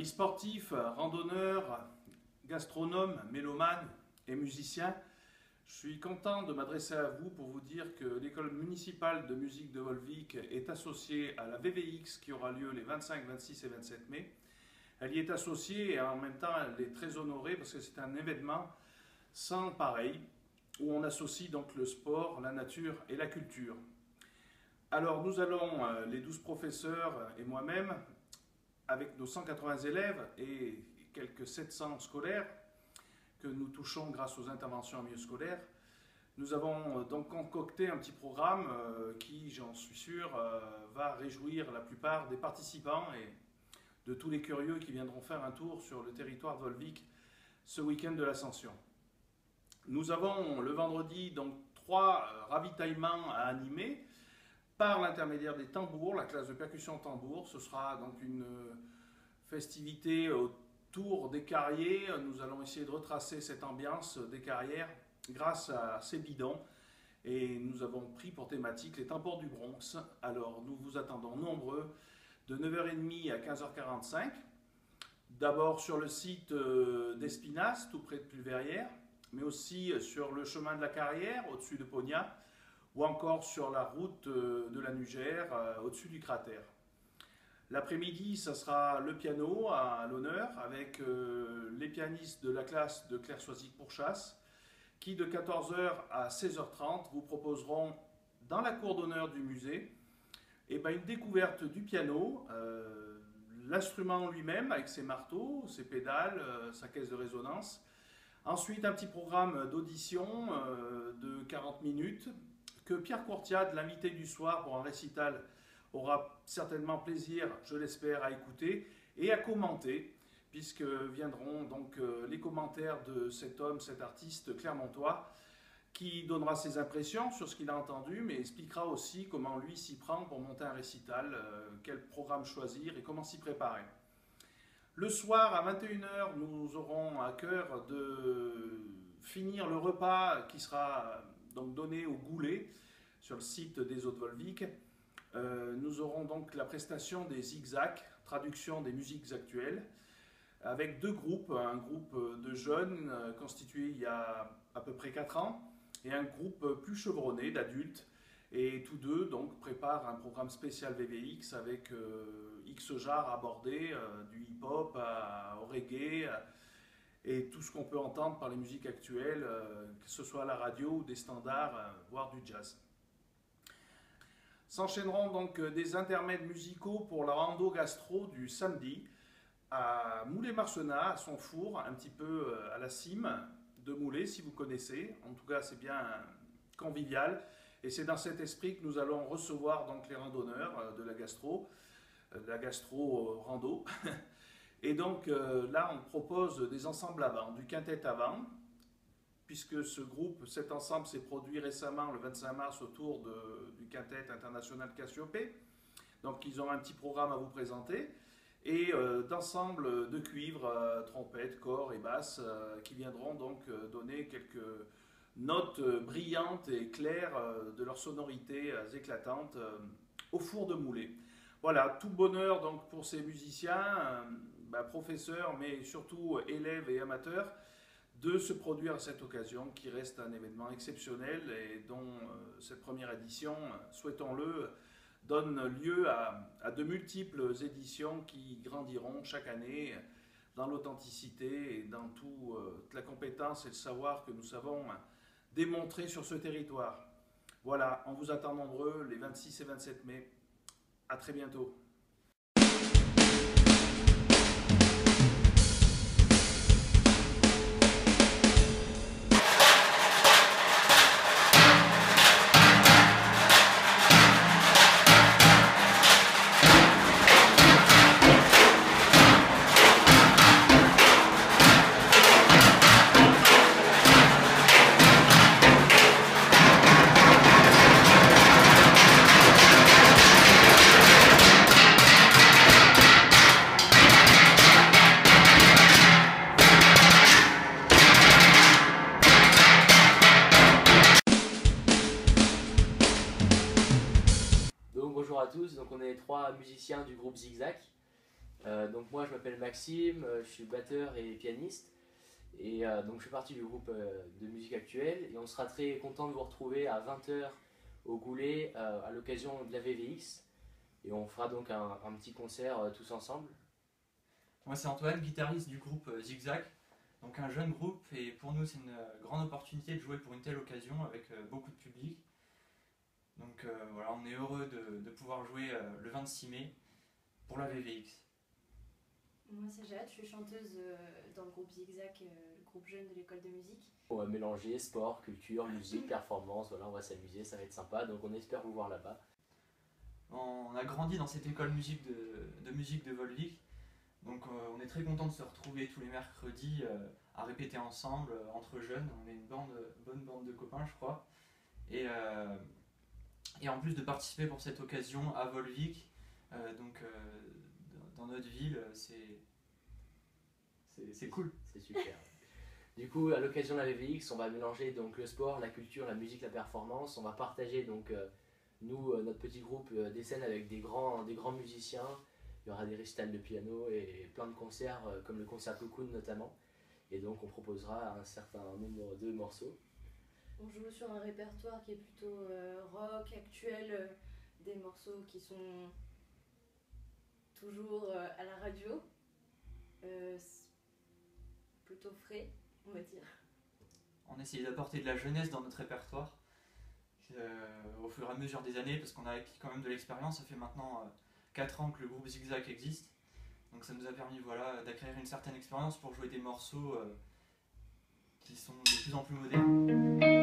Amis sportifs, randonneurs, gastronomes, mélomanes et musiciens, je suis content de m'adresser à vous pour vous dire que l'école municipale de musique de Volvic est associée à la VVX qui aura lieu les 25, 26 et 27 mai. Elle y est associée et en même temps elle est très honorée parce que c'est un événement sans pareil où on associe donc le sport, la nature et la culture. Alors nous allons, les 12 professeurs et moi-même, avec nos 180 élèves et quelques 700 scolaires que nous touchons grâce aux interventions en milieu scolaire, nous avons donc concocté un petit programme qui, j'en suis sûr, va réjouir la plupart des participants et de tous les curieux qui viendront faire un tour sur le territoire de Volvic ce week-end de l'Ascension. Nous avons le vendredi donc 3 ravitaillements à animer par l'intermédiaire des tambours, la classe de percussion tambour. Ce sera donc une festivité autour des carriers. Nous allons essayer de retracer cette ambiance des carrières grâce à ces bidons. Et nous avons pris pour thématique les tambours du Bronx. Alors nous vous attendons nombreux de 9h30 à 15h45. D'abord sur le site d'Espinasse, tout près de Pulverrières, mais aussi sur le chemin de la Carrière, au-dessus de Pognat, ou encore sur la route de la Nugère, au-dessus du cratère. L'après-midi, ça sera le piano à l'honneur avec les pianistes de la classe de Claire-Soisic-Pourchasse qui, de 14h à 16h30, vous proposeront dans la cour d'honneur du musée une découverte du piano, l'instrument lui-même avec ses marteaux, ses pédales, sa caisse de résonance. Ensuite, un petit programme d'audition de 40 minutes que Pierre Courtiade, l'invité du soir pour un récital, aura certainement plaisir, je l'espère, à écouter et à commenter, puisque viendront donc les commentaires de cet homme, cet artiste clermontois, qui donnera ses impressions sur ce qu'il a entendu, mais expliquera aussi comment lui s'y prend pour monter un récital, quel programme choisir et comment s'y préparer. Le soir, à 21h, nous aurons à cœur de finir le repas qui sera donc donné au Goulet sur le site des Eaux de Volvic. Nous aurons donc la prestation des zigzags, traduction des musiques actuelles, avec 2 groupes, un groupe de jeunes constitué il y a à peu près 4 ans et un groupe plus chevronné d'adultes. Et tous deux donc préparent un programme spécial VVX avec X genres abordés, du hip-hop au reggae et tout ce qu'on peut entendre par les musiques actuelles, que ce soit à la radio ou des standards, voire du jazz. S'enchaîneront donc des intermèdes musicaux pour la rando gastro du samedi à Moulay-Marcenat, à son four, un petit peu à la cime de Moulay si vous connaissez. En tout cas, c'est bien convivial. Et c'est dans cet esprit que nous allons recevoir donc les randonneurs de la gastro rando. Et donc là, on propose des ensembles avant, du quintet avant, puisque cet ensemble s'est produit récemment le 25 mars autour du quintet international Cassiopée. Donc ils ont un petit programme à vous présenter. Et d'ensembles de cuivre, trompette, corps et basse, qui viendront donc donner quelques notes brillantes et claires de leurs sonorités éclatantes au four de Moulay. Voilà, tout bonheur donc pour ces musiciens, professeurs, mais surtout élèves et amateurs, de se produire à cette occasion qui reste un événement exceptionnel et dont cette première édition, souhaitons-le, donne lieu à de multiples éditions qui grandiront chaque année dans l'authenticité et dans toute la compétence et le savoir que nous savons démontrer sur ce territoire. Voilà, on vous attend nombreux les 26 et 27 mai. À très bientôt. Bonjour à tous, donc on est 3 musiciens du groupe Zigzag. Donc moi je m'appelle Maxime, je suis batteur et pianiste et donc je fais partie du groupe de musique actuelle et on sera très content de vous retrouver à 20 h au Goulet à l'occasion de la VVX et on fera donc un petit concert tous ensemble. Moi c'est Antoine, guitariste du groupe Zigzag, donc un jeune groupe et pour nous c'est une grande opportunité de jouer pour une telle occasion avec beaucoup de public. Donc voilà, on est heureux de pouvoir jouer le 26 mai pour la VVX. Moi c'est Jade, je suis chanteuse dans le groupe Zigzag, le groupe jeune de l'école de musique. On va mélanger sport, culture, musique, performance, voilà, on va s'amuser, ça va être sympa, donc on espère vous voir là-bas. On a grandi dans cette école de musique de Volvic, donc on est très content de se retrouver tous les mercredis à répéter ensemble entre jeunes. On est une bonne bande de copains, je crois. Et en plus de participer pour cette occasion à Volvic, dans notre ville, c'est cool. C'est super. Du coup, à l'occasion de la VVX, on va mélanger donc le sport, la culture, la musique, la performance. On va partager donc nous, notre petit groupe, des scènes avec des grands musiciens. Il y aura des récitals de piano et plein de concerts, comme le concert Cocoon notamment. Et donc on proposera un certain nombre de morceaux. On joue sur un répertoire qui est plutôt rock, actuel, des morceaux qui sont toujours à la radio, plutôt frais, on va dire. On essaye d'apporter de la jeunesse dans notre répertoire au fur et à mesure des années, parce qu'on a acquis quand même de l'expérience. Ça fait maintenant 4 ans que le groupe Zigzag existe, donc ça nous a permis d'acquérir une certaine expérience pour jouer des morceaux qui sont de plus en plus modernes.